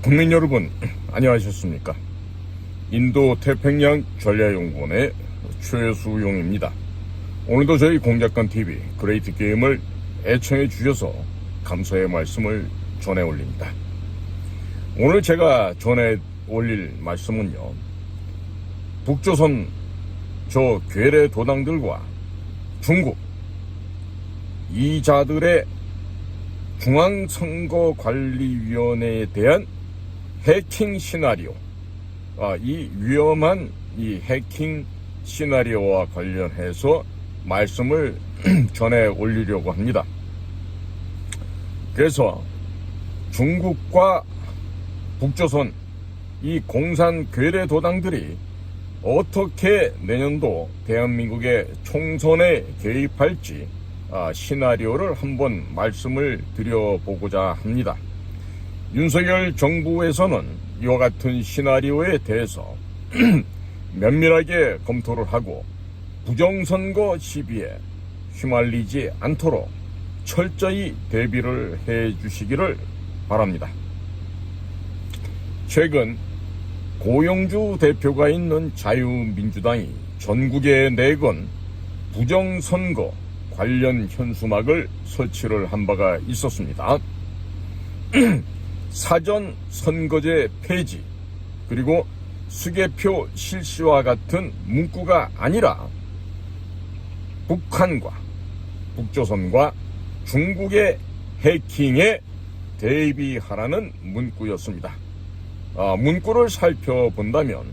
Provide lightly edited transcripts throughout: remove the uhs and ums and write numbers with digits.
국민 여러분, 안녕하셨습니까? 인도 태평양 전략연구원의 최수용입니다. 오늘도 저희 공작관 TV 그레이트 게임을 애청해 주셔서 감사의 말씀을 전해 올립니다. 오늘 제가 전해 올릴 말씀은요, 북조선 저 괴뢰 도당들과 중국 이자들의 중앙선거관리위원회에 대한 해킹 시나리오, 이 위험한 이 해킹 시나리오와 관련해서 말씀을 전해 올리려고 합니다. 그래서 중국과 북조선 이 공산 괴뢰 도당들이 어떻게 내년도 대한민국의 총선에 개입할지 시나리오를 한번 말씀을 드려보고자 합니다. 윤석열 정부에서는 이와 같은 시나리오에 대해서 면밀하게 검토를 하고 부정선거 시비에 휘말리지 않도록 철저히 대비를 해주시기를 바랍니다. 최근 고영주 대표가 있는 자유민주당이 전국에 내건 부정선거 관련 현수막을 설치를 한 바가 있었습니다. 사전 선거제 폐지, 그리고 수개표 실시와 같은 문구가 아니라 북한과 북조선과 중국의 해킹에 대비하라는 문구였습니다. 문구를 살펴본다면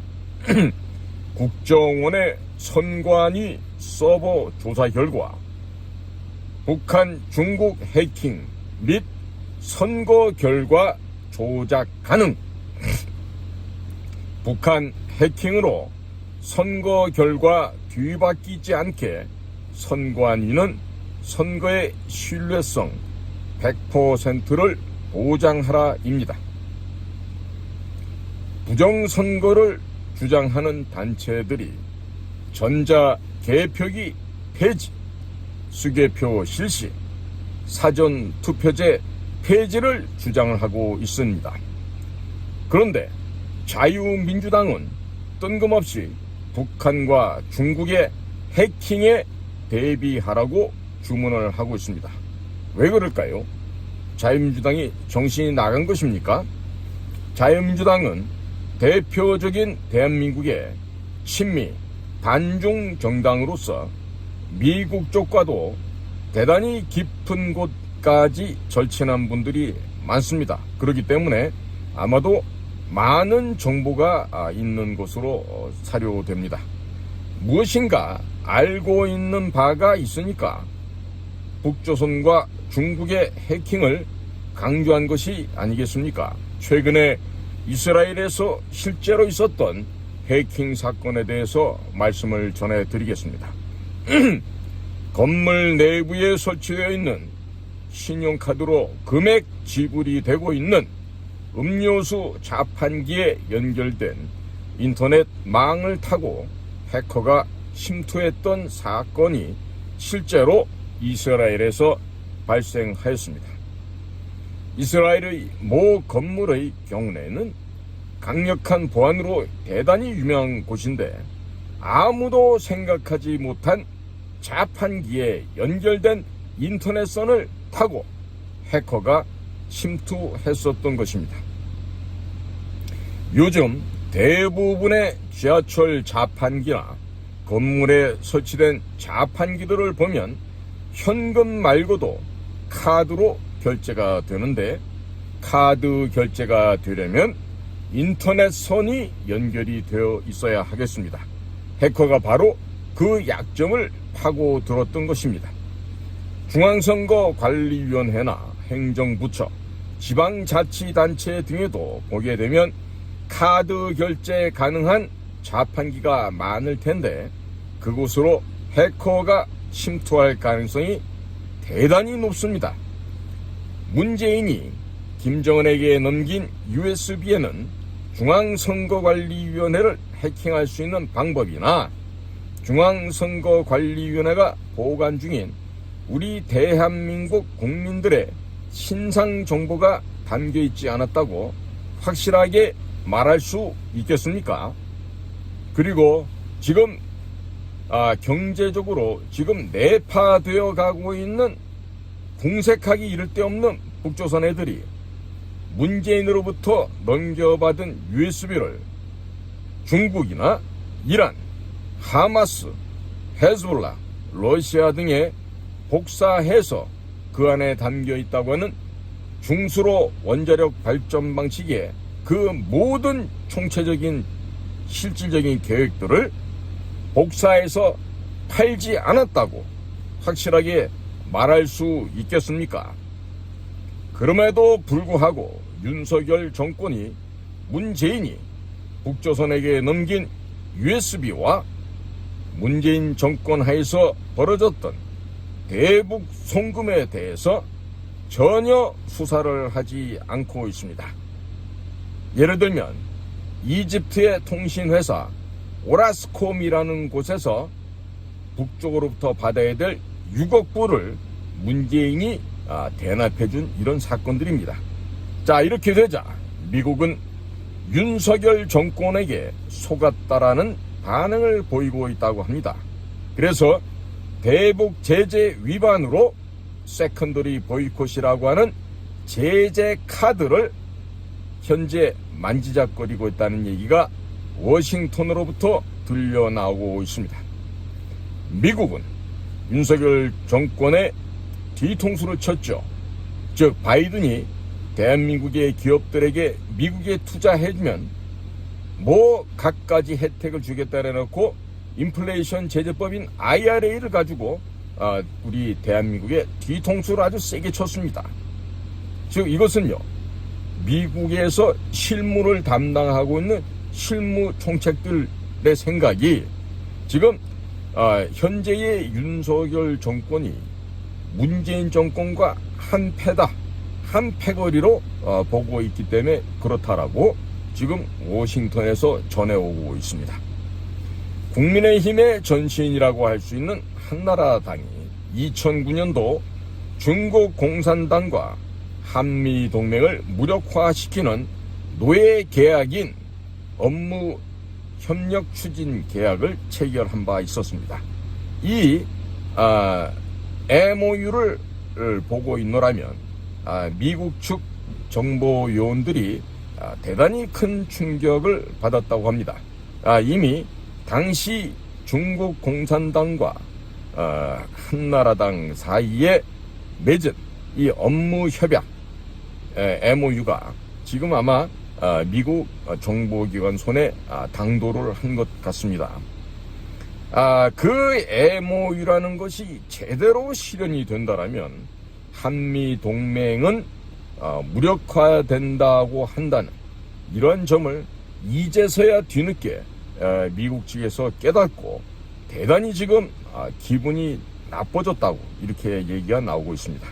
국정원의 선관위 서버 조사 결과 북한, 중국 해킹 및 선거 결과 조작 가능. 북한 해킹으로 선거 결과 뒤바뀌지 않게 선관위는 선거의 신뢰성 100%를 보장하라입니다. 부정선거를 주장하는 단체들이 전자 개표기 폐지, 수개표 실시, 사전 투표제 폐지를 주장을 하고 있습니다. 그런데 자유민주당은 뜬금없이 북한과 중국의 해킹에 대비하라고 주문을 하고 있습니다. 왜 그럴까요? 자유민주당이 정신이 나간 것입니까? 자유민주당은 대표적인 대한민국의 친미 반중 정당으로서 미국 쪽과도 대단히 깊은 곳까지 절친한 분들이 많습니다. 그렇기 때문에 아마도 많은 정보가 있는 것으로 사료됩니다. 무엇인가 알고 있는 바가 있으니까 북조선과 중국의 해킹을 강조한 것이 아니겠습니까? 최근에 이스라엘에서 실제로 있었던 해킹 사건에 대해서 말씀을 전해드리겠습니다. 건물 내부에 설치되어 있는 신용카드로 금액 지불이 되고 있는 음료수 자판기에 연결된 인터넷 망을 타고 해커가 침투했던 사건이 실제로 이스라엘에서 발생하였습니다. 이스라엘의 모 건물의 경내는 강력한 보안으로 대단히 유명한 곳인데 아무도 생각하지 못한 자판기에 연결된 인터넷선을 타고 해커가 침투했었던 것입니다. 요즘 대부분의 지하철 자판기나 건물에 설치된 자판기들을 보면 현금 말고도 카드로 결제가 되는데, 카드 결제가 되려면 인터넷선이 연결이 되어 있어야 하겠습니다. 해커가 바로 그 약점을 파고들었던 것입니다. 중앙선거관리위원회나 행정부처, 지방자치단체 등에도 보게 되면 카드 결제 가능한 자판기가 많을 텐데 그곳으로 해커가 침투할 가능성이 대단히 높습니다. 문재인이 김정은에게 넘긴 USB에는 중앙선거관리위원회를 해킹할 수 있는 방법이나 중앙선거관리위원회가 보관 중인 우리 대한민국 국민들의 신상 정보가 담겨 있지 않았다고 확실하게 말할 수 있겠습니까? 그리고 지금 경제적으로 지금 내파되어 가고 있는 공색하기 이를 데 없는 북조선 애들이 문재인으로부터 넘겨받은 USB를 중국이나 이란, 하마스, 헤즈볼라, 러시아 등에 복사해서 그 안에 담겨 있다고 하는 중수로 원자력 발전 방식의 그 모든 총체적인 실질적인 계획들을 복사해서 팔지 않았다고 확실하게 말할 수 있겠습니까? 그럼에도 불구하고 윤석열 정권이 문재인이 북조선에게 넘긴 USB와 문재인 정권 하에서 벌어졌던 대북 송금에 대해서 전혀 수사를 하지 않고 있습니다. 예를 들면 이집트의 통신회사 오라스콤이라는 곳에서 북쪽으로부터 받아야 될 6억 불을 문재인이 대납해준 이런 사건들입니다. 자, 이렇게 되자 미국은 윤석열 정권에게 속았다라는 반응을 보이고 있다고 합니다. 그래서 대북 제재 위반으로 세컨더리 보이콧이라고 하는 제재 카드를 현재 만지작거리고 있다는 얘기가 워싱턴으로부터 들려나오고 있습니다. 미국은 윤석열 정권의 뒤통수를 쳤죠. 즉 바이든이 대한민국의 기업들에게 미국에 투자해주면 뭐 갖가지 혜택을 주겠다 해놓고 인플레이션 제재법인 IRA를 가지고 우리 대한민국의 뒤통수를 아주 세게 쳤습니다. 즉 이것은요, 미국에서 실무를 담당하고 있는 실무총책들의 생각이 지금 현재의 윤석열 정권이 문재인 정권과 한 패다, 한 패거리로 보고 있기 때문에 그렇다라고 지금 워싱턴에서 전해오고 있습니다. 국민의힘의 전신이라고 할 수 있는 한나라당이 2009년도 중국 공산당과 한미동맹을 무력화시키는 노예 계약인 업무 협력 추진 계약을 체결한 바 있었습니다. 이 MOU를 보고 있노라면 미국 측 정보 요원들이 대단히 큰 충격을 받았다고 합니다. 이미 당시 중국 공산당과 한나라당 사이에 맺은 이 업무 협약 MOU가 지금 아마 미국 정보기관 손에 당도를 한 것 같습니다. 그 MOU라는 것이 제대로 실현이 된다면 한미 동맹은 무력화된다고 한다는 이런 점을 이제서야 뒤늦게 미국 측에서 깨닫고 대단히 지금 기분이 나빠졌다고 이렇게 얘기가 나오고 있습니다.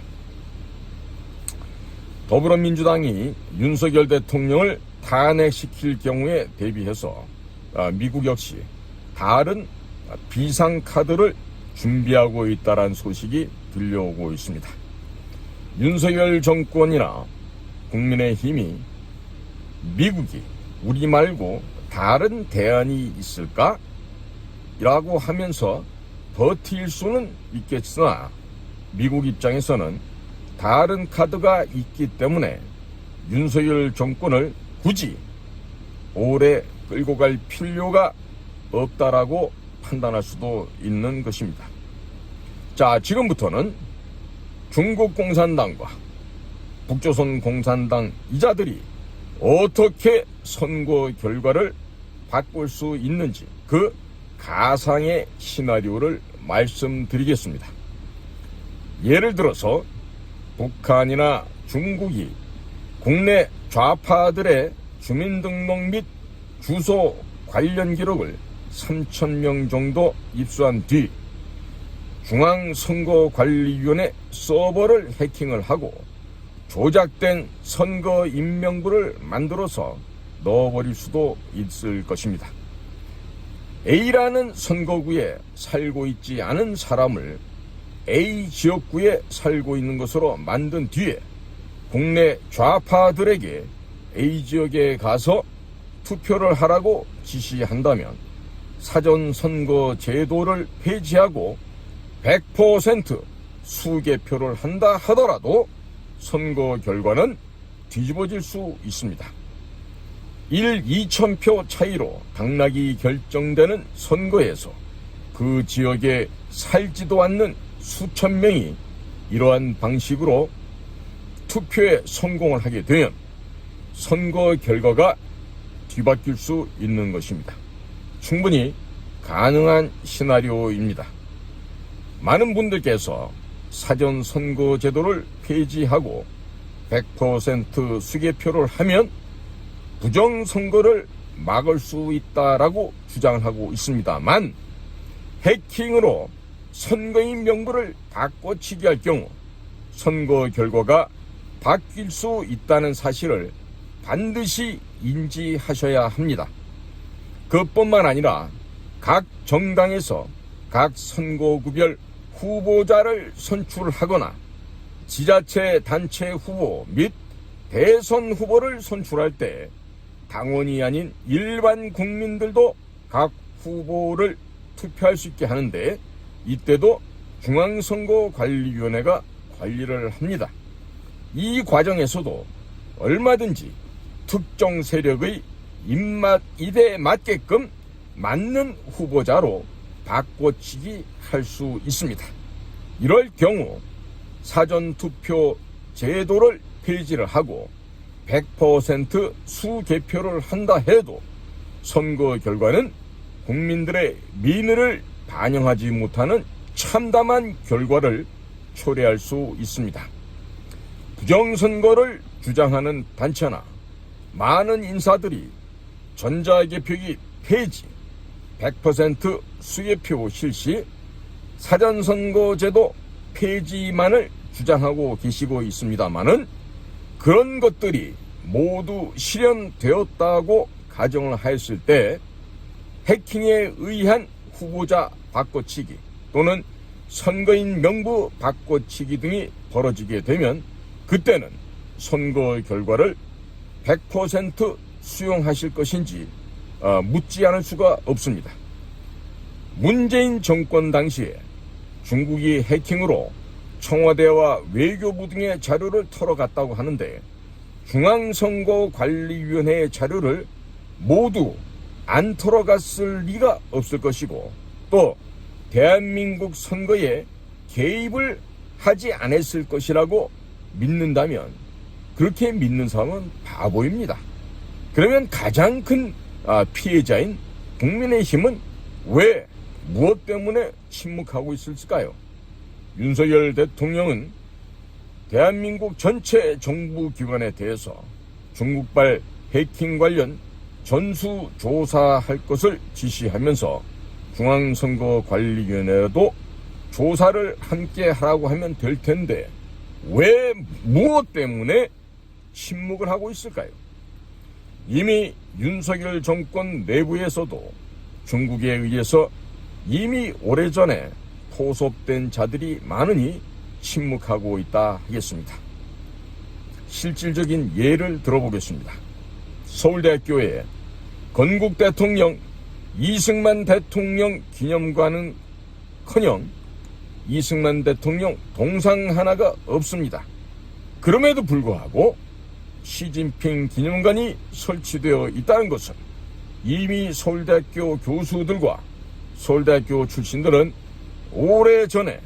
더불어민주당이 윤석열 대통령을 탄핵시킬 경우에 대비해서 미국 역시 다른 비상카드를 준비하고 있다는 소식이 들려오고 있습니다. 윤석열 정권이나 국민의힘이 미국이 우리 말고 다른 대안이 있을까? 라고 하면서 버틸 수는 있겠으나 미국 입장에서는 다른 카드가 있기 때문에 윤석열 정권을 굳이 오래 끌고 갈 필요가 없다라고 판단할 수도 있는 것입니다. 자, 지금부터는 중국 공산당과 북조선 공산당 이자들이 어떻게 선거 결과를 바꿀 수 있는지 그 가상의 시나리오를 말씀드리겠습니다. 예를 들어서 북한이나 중국이 국내 좌파들의 주민등록 및 주소 관련 기록을 3,000명 정도 입수한 뒤 중앙선거관리위원회 서버를 해킹을 하고 조작된 선거 임명부를 만들어서 넣어버릴 수도 있을 것입니다. A라는 선거구에 살고 있지 않은 사람을 A 지역구에 살고 있는 것으로 만든 뒤에 국내 좌파들에게 A 지역에 가서 투표를 하라고 지시한다면 사전선거 제도를 폐지하고 100% 수개표를 한다 하더라도 선거 결과는 뒤집어질 수 있습니다. 2,000표 차이로 당락이 결정되는 선거에서 그 지역에 살지도 않는 수천 명이 이러한 방식으로 투표에 성공을 하게 되면 선거 결과가 뒤바뀔 수 있는 것입니다. 충분히 가능한 시나리오입니다. 많은 분들께서 사전 선거 제도를 폐지하고 100% 수개표를 하면 부정선거를 막을 수 있다라고 주장을 하고 있습니다만, 해킹으로 선거인 명부를 바꿔치기 할 경우 선거 결과가 바뀔 수 있다는 사실을 반드시 인지하셔야 합니다. 그뿐만 아니라 각 정당에서 각 선거구별 후보자를 선출하거나 지자체 단체 후보 및 대선 후보를 선출할 때 당원이 아닌 일반 국민들도 각 후보를 투표할 수 있게 하는데, 이때도 중앙선거관리위원회가 관리를 합니다. 이 과정에서도 얼마든지 특정 세력의 입맛에 맞게끔 맞는 후보자로 바꿔치기 할 수 있습니다. 이럴 경우 사전투표 제도를 폐지를 하고 100% 수개표를 한다 해도 선거 결과는 국민들의 민의를 반영하지 못하는 참담한 결과를 초래할 수 있습니다. 부정선거를 주장하는 단체나 많은 인사들이 전자개표기 폐지, 100% 수개표 실시, 사전선거제도 폐지만을 주장하고 계시고 있습니다마는, 그런 것들이 모두 실현되었다고 가정을 하였을 때 해킹에 의한 후보자 바꿔치기 또는 선거인 명부 바꿔치기 등이 벌어지게 되면 그때는 선거 결과를 100% 수용하실 것인지 묻지 않을 수가 없습니다. 문재인 정권 당시에 중국이 해킹으로 청와대와 외교부 등의 자료를 털어갔다고 하는데, 중앙선거관리위원회의 자료를 모두 안 털어갔을 리가 없을 것이고, 또 대한민국 선거에 개입을 하지 않았을 것이라고 믿는다면, 그렇게 믿는 사람은 바보입니다. 그러면 가장 큰 피해자인 국민의힘은 왜, 무엇 때문에 침묵하고 있을까요? 윤석열 대통령은 대한민국 전체 정부기관에 대해서 중국발 해킹 관련 전수조사할 것을 지시하면서 중앙선거관리위원회도 조사를 함께 하라고 하면 될 텐데 왜, 무엇 때문에 침묵을 하고 있을까요? 이미 윤석열 정권 내부에서도 중국에 의해서 이미 오래전에 포섭된 자들이 많으니 침묵하고 있다 하겠습니다. 실질적인 예를 들어보겠습니다. 서울대학교에 건국 대통령 이승만 대통령 기념관은 커녕 이승만 대통령 동상 하나가 없습니다. 그럼에도 불구하고 시진핑 기념관이 설치되어 있다는 것은 이미 서울대학교 교수들과 서울대학교 출신들은 오래전에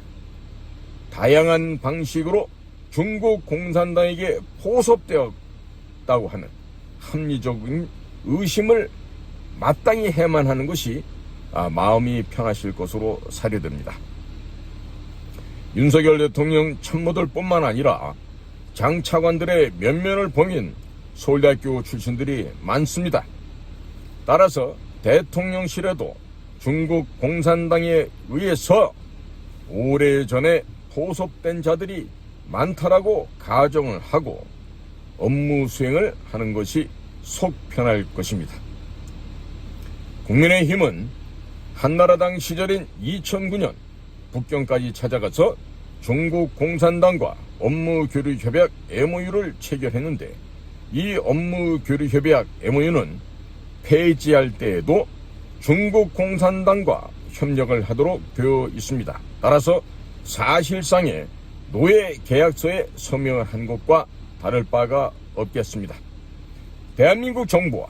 다양한 방식으로 중국 공산당에게 포섭되었다고 하는 합리적인 의심을 마땅히 해만 하는 것이 마음이 편하실 것으로 사료됩니다. 윤석열 대통령 참모들 뿐만 아니라 장차관들의 면면을 보면 서울대학교 출신들이 많습니다. 따라서 대통령실에도 중국 공산당에 의해서 오래전에 포섭된 자들이 많다라고 가정을 하고 업무 수행을 하는 것이 속 편할 것입니다. 국민의힘은 한나라당 시절인 2009년 북경까지 찾아가서 중국 공산당과 업무 교류 협약 MOU를 체결했는데 이 업무 교류 협약 MOU는 폐지할 때에도 중국 공산당과 협력을 하도록 되어 있습니다. 따라서 사실상의 노예 계약서에 서명을 한 것과 다를 바가 없겠습니다. 대한민국 정부와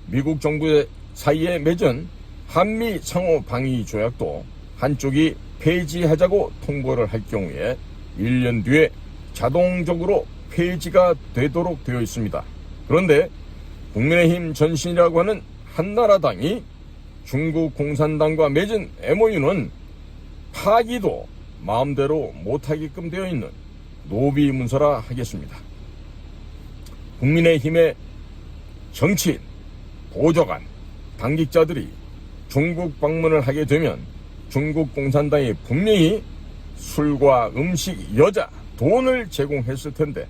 미국 정부 사이에 맺은 한미 상호 방위 조약도 한쪽이 폐지하자고 통보를 할 경우에 1년 뒤에 자동적으로 폐지가 되도록 되어 있습니다. 그런데 국민의힘 전신이라고 하는 한나라당이 중국 공산당과 맺은 MOU는 파기도 마음대로 못하게끔 되어 있는 노비 문서라 하겠습니다. 국민의힘의 정치인, 보좌관, 당직자들이 중국 방문을 하게 되면 중국 공산당이 분명히 술과 음식, 여자, 돈을 제공했을 텐데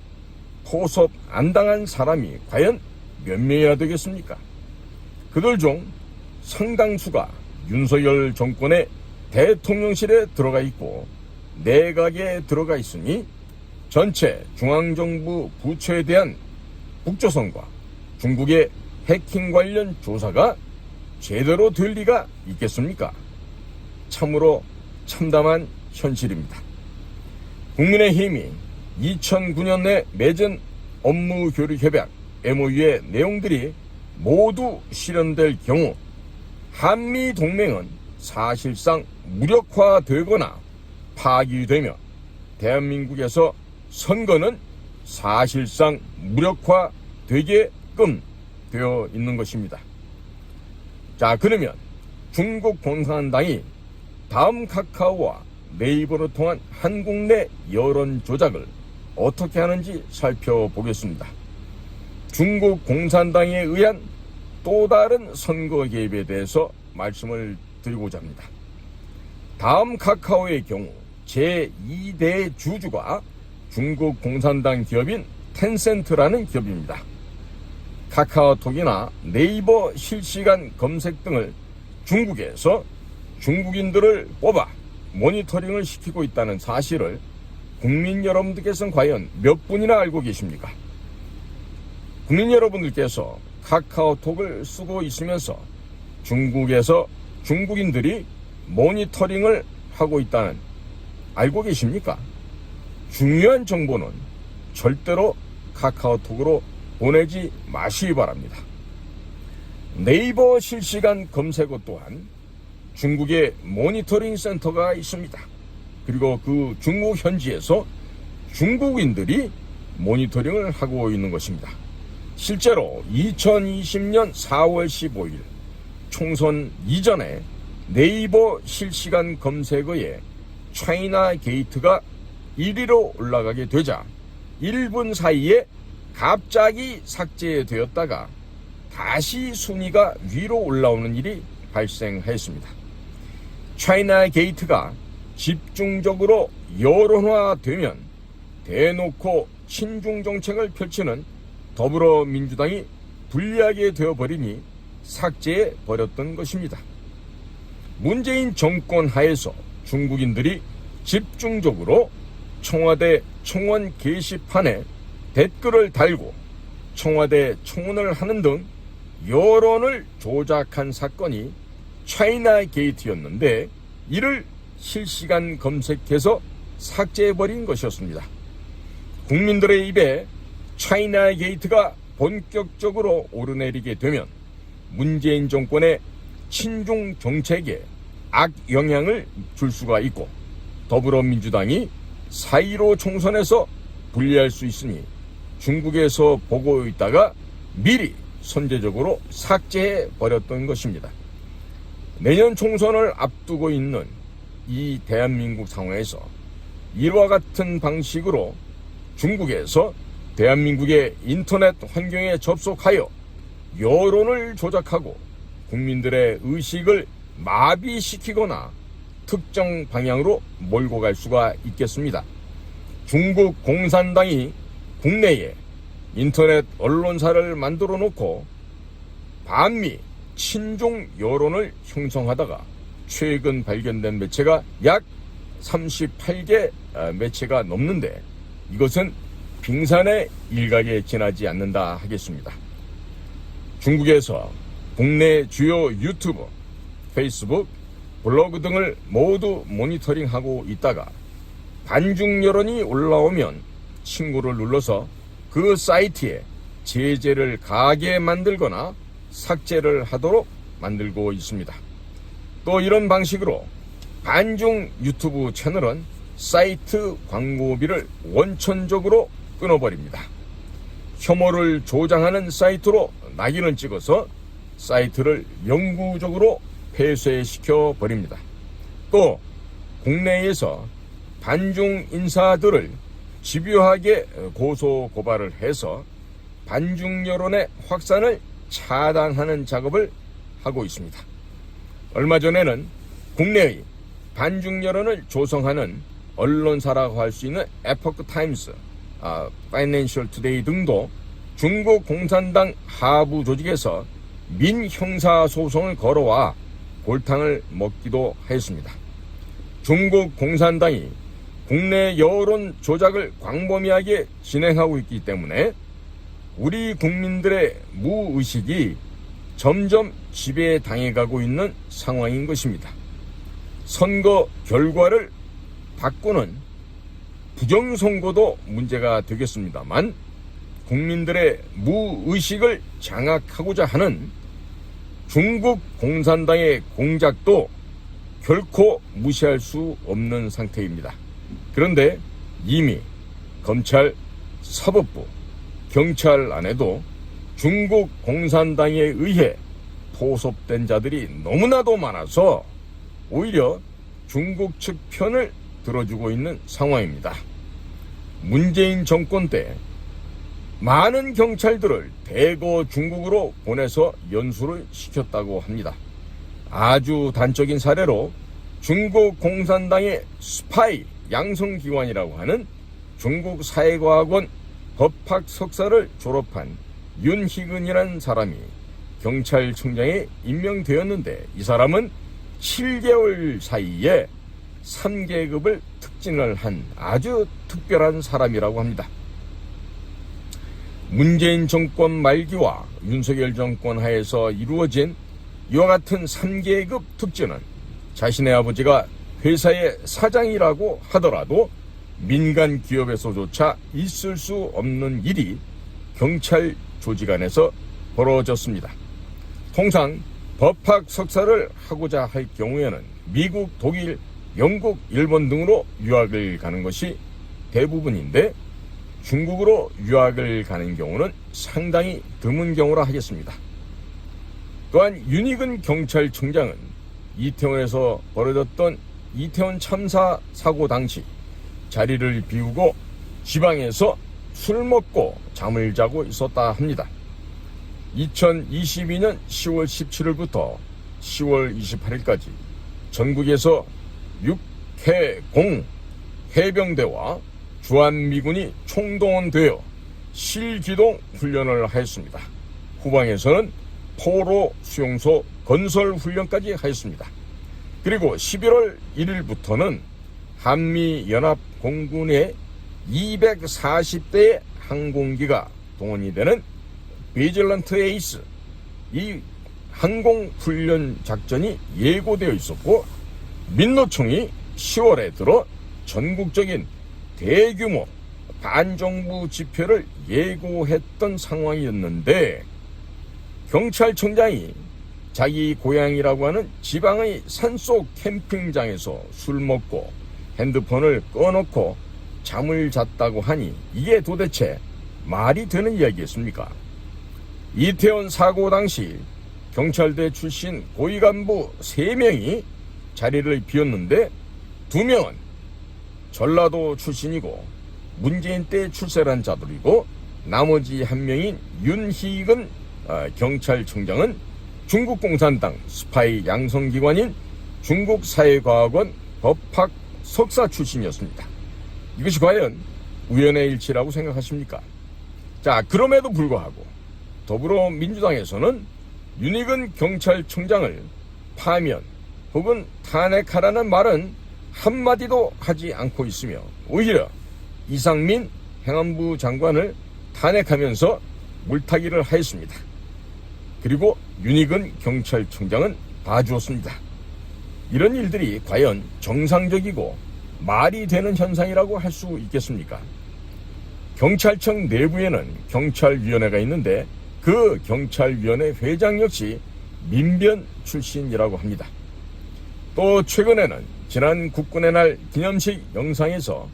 포섭 안 당한 사람이 과연 몇 명이나 되겠습니까? 그들 중 상당수가 윤석열 정권의 대통령실에 들어가 있고 내각에 들어가 있으니 전체 중앙정부 부처에 대한 북조선과 중국의 해킹 관련 조사가 제대로 될 리가 있겠습니까? 참으로 참담한 현실입니다. 국민의힘이 2009년에 맺은 업무 교류 협약 MOU의 내용들이 모두 실현될 경우 한미 동맹은 사실상 무력화되거나 파기되며 대한민국에서 선거는 사실상 무력화되게끔 되어 있는 것입니다. 자, 그러면 중국 공산당이 다음 카카오와 네이버로 통한 한국 내 여론 조작을 어떻게 하는지 살펴보겠습니다. 중국 공산당에 의한 또 다른 선거 개입에 대해서 말씀을 드리고자 합니다. 다음 카카오의 경우 제2대 주주가 중국 공산당 기업인 텐센트라는 기업입니다. 카카오톡이나 네이버 실시간 검색 등을 중국에서 중국인들을 뽑아 모니터링을 시키고 있다는 사실을 국민 여러분들께서는 과연 몇 분이나 알고 계십니까? 국민 여러분들께서 카카오톡을 쓰고 있으면서 중국에서 중국인들이 모니터링을 하고 있다는 알고 계십니까? 중요한 정보는 절대로 카카오톡으로 보내지 마시기 바랍니다. 네이버 실시간 검색어 또한 중국의 모니터링 센터가 있습니다. 그리고 그 중국 현지에서 중국인들이 모니터링을 하고 있는 것입니다. 실제로 2020년 4월 15일 총선 이전에 네이버 실시간 검색어에 차이나 게이트가 1위로 올라가게 되자 1분 사이에 갑자기 삭제되었다가 다시 순위가 위로 올라오는 일이 발생하였습니다. 차이나 게이트가 집중적으로 여론화되면 대놓고 친중 정책을 펼치는 더불어민주당이 불리하게 되어버리니 삭제해버렸던 것입니다. 문재인 정권 하에서 중국인들이 집중적으로 청와대 청원 게시판에 댓글을 달고 청와대 청원을 하는 등 여론을 조작한 사건이 차이나 게이트였는데 이를 실시간 검색해서 삭제해버린 것이었습니다. 국민들의 입에 차이나 게이트가 본격적으로 오르내리게 되면 문재인 정권의 친중 정책에 악영향을 줄 수가 있고 더불어민주당이 4.15 총선에서 불리할 수 있으니 중국에서 보고 있다가 미리 선제적으로 삭제해버렸던 것입니다. 내년 총선을 앞두고 있는 이 대한민국 상황에서 이와 같은 방식으로 중국에서 대한민국의 인터넷 환경에 접속하여 여론을 조작하고 국민들의 의식을 마비시키거나 특정 방향으로 몰고 갈 수가 있겠습니다. 중국 공산당이 국내에 인터넷 언론사를 만들어 놓고 반미 친중 여론을 형성하다가 최근 발견된 매체가 약 38개 매체가 넘는데 이것은 빙산의 일각에 지나지 않는다 하겠습니다. 중국에서 국내 주요 유튜브, 페이스북, 블로그 등을 모두 모니터링하고 있다가 반중 여론이 올라오면 친구를 눌러서 그 사이트에 제재를 가하게 만들거나 삭제를 하도록 만들고 있습니다. 또 이런 방식으로 반중 유튜브 채널은 사이트 광고비를 원천적으로 끊어버립니다. 혐오를 조장하는 사이트로 낙인을 찍어서 사이트를 영구적으로 폐쇄시켜 버립니다. 또 국내에서 반중 인사들을 집요하게 고소 고발을 해서 반중 여론의 확산을 차단하는 작업을 하고 있습니다. 얼마 전에는 국내의 반중 여론을 조성하는 언론사라고 할 수 있는 에포크 타임스, 파이낸셜 투데이 등도 중국 공산당 하부 조직에서 민형사 소송을 걸어와 골탕을 먹기도 했습니다. 중국 공산당이 국내 여론 조작을 광범위하게 진행하고 있기 때문에 우리 국민들의 무의식이 점점 지배당해가고 있는 상황인 것입니다. 선거 결과를 바꾸는 부정선거도 문제가 되겠습니다만 국민들의 무의식을 장악하고자 하는 중국 공산당의 공작도 결코 무시할 수 없는 상태입니다. 그런데 이미 검찰, 사법부, 경찰 안에도 중국 공산당에 의해 포섭된 자들이 너무나도 많아서 오히려 중국 측 편을 들어주고 있는 상황입니다. 문재인 정권 때 많은 경찰들을 대거 중국으로 보내서 연수를 시켰다고 합니다. 아주 단적인 사례로 중국 공산당의 스파이 양성기관이라고 하는 중국 사회과학원 법학 석사를 졸업한 윤희근이라는 사람이 경찰청장에 임명되었는데 이 사람은 7개월 사이에 3계급을 특진을 한 아주 특별한 사람이라고 합니다. 문재인 정권 말기와 윤석열 정권 하에서 이루어진 이와 같은 3계급 특진은 자신의 아버지가 회사의 사장이라고 하더라도 민간 기업에서조차 있을 수 없는 일이 경찰 조직 안에서 벌어졌습니다. 통상 법학 석사를 하고자 할 경우에는 미국, 독일, 영국, 일본 등으로 유학을 가는 것이 대부분인데 중국으로 유학을 가는 경우는 상당히 드문 경우라 하겠습니다. 또한 윤희근 경찰청장은 이태원에서 벌어졌던 이태원 참사 사고 당시 자리를 비우고 지방에서 술 먹고 잠을 자고 있었다 합니다. 2022년 10월 17일부터 10월 28일까지 전국에서 육해공 해병대와 주한미군이 총동원되어 실기동 훈련을 하였습니다. 후방에서는 포로 수용소 건설 훈련까지 하였습니다. 그리고 11월 1일부터는 한미연합공군의 240대의 항공기가 동원이 되는 비질런트 에이스, 이 항공훈련 작전이 예고되어 있었고 민노총이 10월에 들어 전국적인 대규모 반정부 집회를 예고했던 상황이었는데 경찰청장이 자기 고향이라고 하는 지방의 산속 캠핑장에서 술 먹고 핸드폰을 꺼놓고 잠을 잤다고 하니 이게 도대체 말이 되는 이야기겠습니까? 이태원 사고 당시 경찰대 출신 고위 간부 3명이 자리를 비웠는데 2명은 전라도 출신이고 문재인 때 출세한 자들이고 나머지 1명인 윤희근 경찰청장은 중국 공산당 스파이 양성기관인 중국사회과학원 법학 석사 출신이었습니다. 이것이 과연 우연의 일치라고 생각하십니까? 자, 그럼에도 불구하고 더불어민주당에서는 윤희근 경찰청장을 파면 혹은 탄핵하라는 말은 한마디도 하지 않고 있으며 오히려 이상민 행안부 장관을 탄핵하면서 물타기를 하였습니다. 그리고 윤익은 경찰청장은 봐주었습니다. 이런 일들이 과연 정상적이고 말이 되는 현상이라고 할 수 있겠습니까? 경찰청 내부에는 경찰위원회가 있는데 그 경찰위원회 회장 역시 민변 출신이라고 합니다. 또 최근에는 지난 국군의 날 기념식 영상에서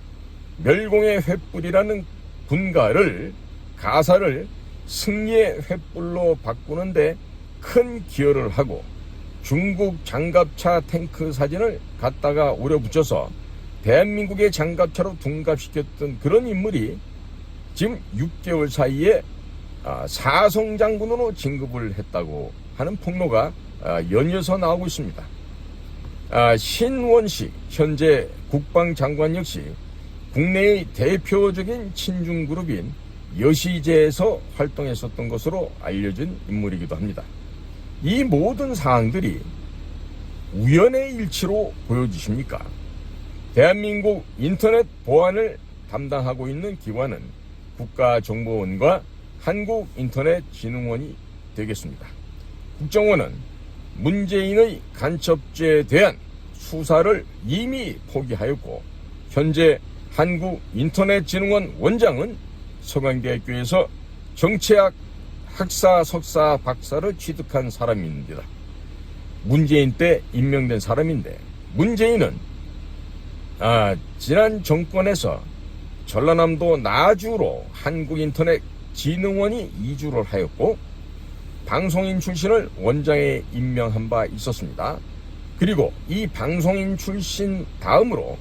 멸공의 횃불이라는 군가를 가사를 승리의 횃불로 바꾸는데 큰 기여를 하고 중국 장갑차 탱크 사진을 갖다가 오려붙여서 대한민국의 장갑차로 둔갑시켰던 그런 인물이 지금 6개월 사이에 사성장군으로 진급을 했다고 하는 폭로가 연이어서 나오고 있습니다. 신원식 현재 국방장관 역시 국내의 대표적인 친중그룹인 여시제에서 활동했었던 것으로 알려진 인물이기도 합니다. 이 모든 사항들이 우연의 일치로 보여지십니까? 대한민국 인터넷 보안을 담당하고 있는 기관은 국가정보원과 한국인터넷진흥원이 되겠습니다. 국정원은 문재인의 간첩죄에 대한 수사를 이미 포기하였고 현재 한국인터넷진흥원 원장은 서강대학교에서 정치학 학사, 석사, 박사를 취득한 사람입니다. 문재인 때 임명된 사람인데 문재인은 지난 정권에서 전라남도 나주로 한국인터넷진흥원이 이주를 하였고 방송인 출신을 원장에 임명한 바 있었습니다. 그리고 이 방송인 출신 다음으로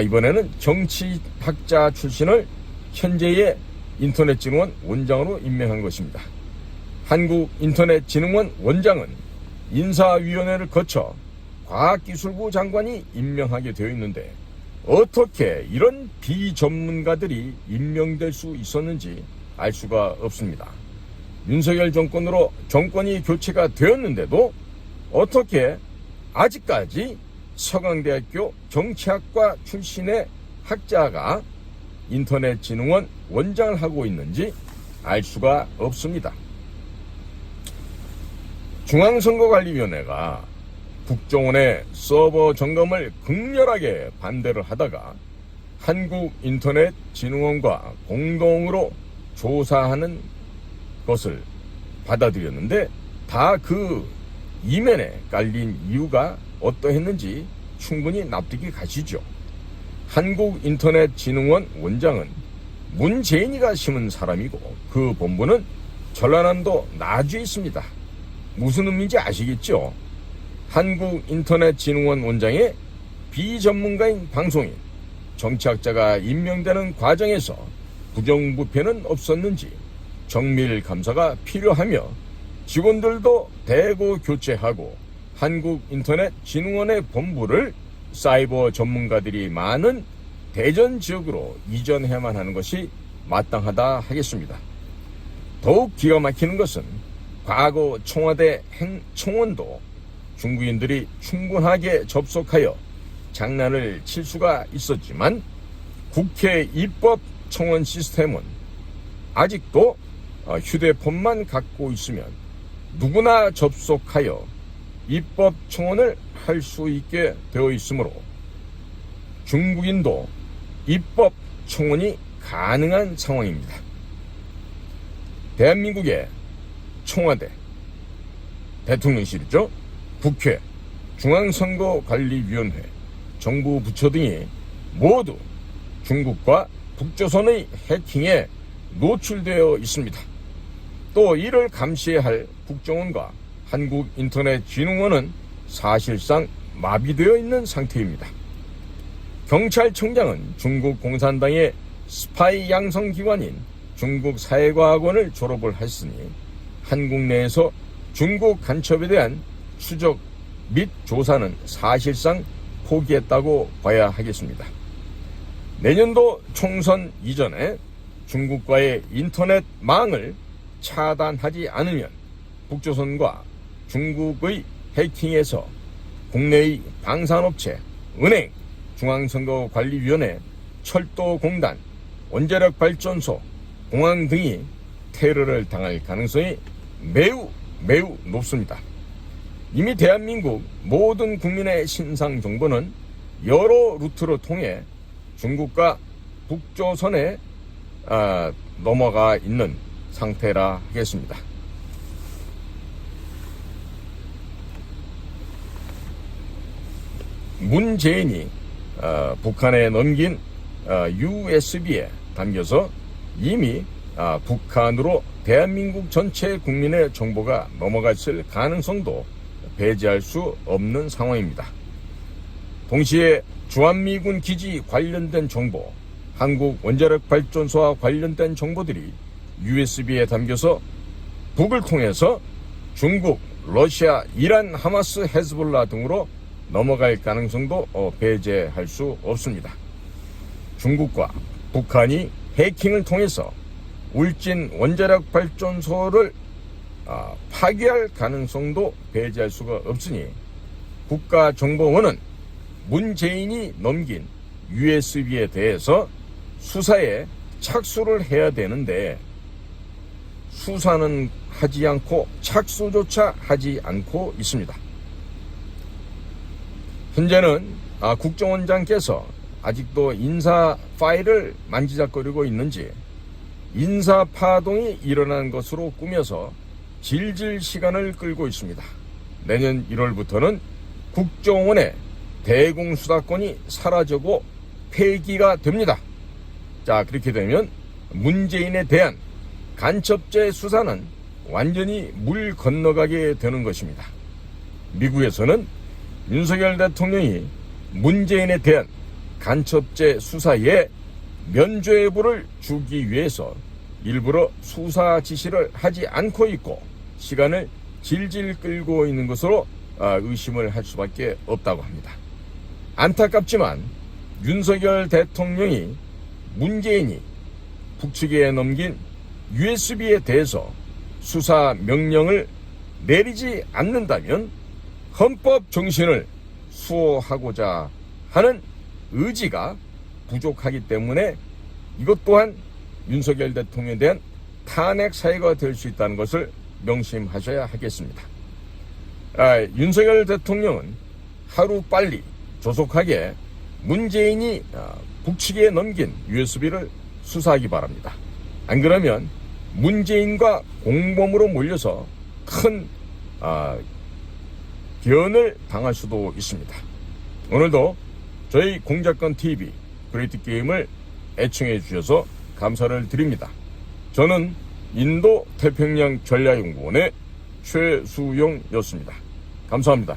이번에는 정치학자 출신을 현재의 인터넷진흥원 원장으로 임명한 것입니다. 한국인터넷진흥원 원장은 인사위원회를 거쳐 과학기술부 장관이 임명하게 되어 있는데 어떻게 이런 비전문가들이 임명될 수 있었는지 알 수가 없습니다. 윤석열 정권으로 정권이 교체가 되었는데도 어떻게 아직까지 서강대학교 정치학과 출신의 학자가 인터넷진흥원 원장을 하고 있는지 알 수가 없습니다. 중앙선거관리위원회가 국정원의 서버 점검을 극렬하게 반대를 하다가 한국인터넷진흥원과 공동으로 조사하는 것을 받아들였는데 다 그 이면에 깔린 이유가 어떠했는지 충분히 납득이 가시죠. 한국인터넷진흥원 원장은 문재인이가 심은 사람이고 그 본부는 전라남도 나주에 있습니다. 무슨 의미인지 아시겠죠? 한국인터넷진흥원 원장의 비전문가인 방송인, 정치학자가 임명되는 과정에서 부정부패는 없었는지 정밀 감사가 필요하며 직원들도 대거 교체하고 한국인터넷진흥원의 본부를 사이버 전문가들이 많은 대전 지역으로 이전해야만 하는 것이 마땅하다 하겠습니다. 더욱 기가 막히는 것은 과거 청와대 행청원도 중국인들이 충분하게 접속하여 장난을 칠 수가 있었지만 국회 입법청원 시스템은 아직도 휴대폰만 갖고 있으면 누구나 접속하여 입법청원을 할 수 있게 되어 있으므로 중국인도 입법청원이 가능한 상황입니다. 대한민국의 청와대, 대통령실이죠. 국회, 중앙선거관리위원회, 정부 부처 등이 모두 중국과 북조선의 해킹에 노출되어 있습니다. 또 이를 감시해야 할 국정원과 한국인터넷진흥원은 사실상 마비되어 있는 상태입니다. 경찰청장은 중국 공산당의 스파이 양성기관인 중국 사회과학원을 졸업을 했으니 한국 내에서 중국 간첩에 대한 추적 및 조사는 사실상 포기했다고 봐야 하겠습니다. 내년도 총선 이전에 중국과의 인터넷망을 차단하지 않으면 북조선과 중국의 해킹에서 국내의 방산업체, 은행, 중앙선거관리위원회, 철도공단, 원자력 발전소, 공항 등이 테러를 당할 가능성이 매우 높습니다. 이미 대한민국 모든 국민의 신상 정보는 여러 루트로 통해 중국과 북조선에 넘어가 있는 상태라 하겠습니다. 문재인이 북한에 넘긴 USB에 담겨서 이미 북한으로 대한민국 전체 국민의 정보가 넘어갔을 가능성도 배제할 수 없는 상황입니다. 동시에 주한미군 기지 관련된 정보, 한국 원자력 발전소와 관련된 정보들이 USB에 담겨서 북을 통해서 중국, 러시아, 이란, 하마스, 헤즈볼라 등으로 넘어갈 가능성도 배제할 수 없습니다. 중국과 북한이 해킹을 통해서 울진 원자력 발전소를 파괴할 가능성도 배제할 수가 없으니 국가정보원은 문재인이 넘긴 USB에 대해서 수사에 착수를 해야 되는데 수사는 하지 않고 착수조차 하지 않고 있습니다. 현재는 국정원장께서 아직도 인사 파일을 만지작거리고 있는지 인사 파동이 일어난 것으로 꾸며서 질질 시간을 끌고 있습니다. 내년 1월부터는 국정원의 대공수사권이 사라지고 폐기가 됩니다. 자, 그렇게 되면 문재인에 대한 간첩죄 수사는 완전히 물 건너가게 되는 것입니다. 미국에서는 윤석열 대통령이 문재인에 대한 간첩죄 수사에 면죄부를 주기 위해서 일부러 수사 지시를 하지 않고 있고 시간을 질질 끌고 있는 것으로 의심을 할 수밖에 없다고 합니다. 안타깝지만 윤석열 대통령이 문재인이 북측에 넘긴 USB에 대해서 수사 명령을 내리지 않는다면 헌법 정신을 수호하고자 하는 의지가 부족하기 때문에 이것 또한 윤석열 대통령에 대한 탄핵 사유가 될 수 있다는 것을 명심하셔야 하겠습니다. 윤석열 대통령은 하루빨리 조속하게 문재인이 북측에 넘긴 USB를 수사하기 바랍니다. 안 그러면 문재인과 공범으로 몰려서 큰 변을 당할 수도 있습니다. 오늘도 저희 공작권TV 그레이트 게임을 애청해 주셔서 감사를 드립니다. 저는 인도 태평양 전략연구원의 최수용이었습니다. 감사합니다.